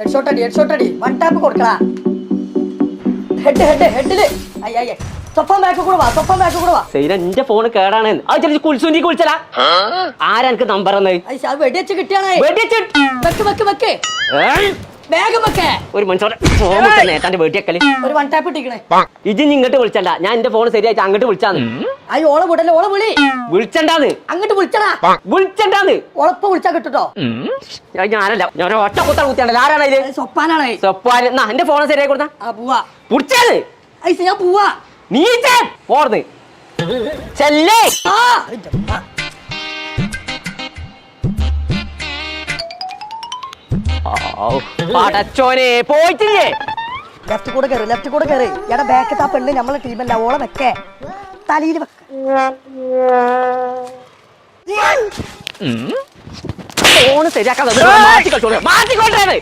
headshot അടി one tap കൊടുക്കടാ ഹെഡില് അയ്യ സ്വപ്പം ബാക്ക് കൂടെ വാ എന്റെ ഫോണ് കേടാണ് അത് ചെറിയ കുൽസുന്റിക്ക് വിളിച്ചടാ ആരാ എനിക്ക് നമ്പർ വെടിവെച്ച് കിട്ടിയാണേ വെക്ക് വേഗം വെക്കേ ഒരു മനുഷ്യന്റെ ഫോൺ നേട്ടാന്റെ വീട്ടിയക്കല് ഒരു വൺ ടാപ്പ് ഇട്ടിക്കണേ ഇത് ഇങ്ങോട്ട് വിളിച്ചണ്ട ഞാൻ എന്റെ ഫോൺ ശരിയായിട്ട് അങ്ങോട്ട് വിളിച്ചാന്ന് അയ്യോ ഓളെ വിടല്ലേ ഓളെ വിളി വിളിച്ചണ്ടാന്ന് അങ്ങോട്ട് വിളിച്ചണ്ടാന്ന് ഓളപ്പ വിളിച്ചാ കിട്ടോ ഞാനല്ല ഞാൻ ഒറ്റ കുത്താൻ കുത്തിയാണല്ലോ ആരാണ് ഇത് സ്വപ്പാനാണ് സ്വപ്പാൻ എന്നാ എന്റെ ഫോൺ ശരിയായി കൊടുത്താ പോവാ വിളിച്ചാന്ന് ഞാൻ പോവാ നീ പോർന്ന് ചെല്ലേ പടച്ചോനെ പോയിട്ടില്ലേ ലെഫ്റ്റ് കൂടെ കയറി എടാ ബാക്കത്തെ ആ പെണ്ണ് നമ്മളെ ടീമല്ല ഓളെ വെക്കേ തലയിൽ ഫോണ് ശരിയാക്കാൻ മാറ്റിക്കോട്ടെ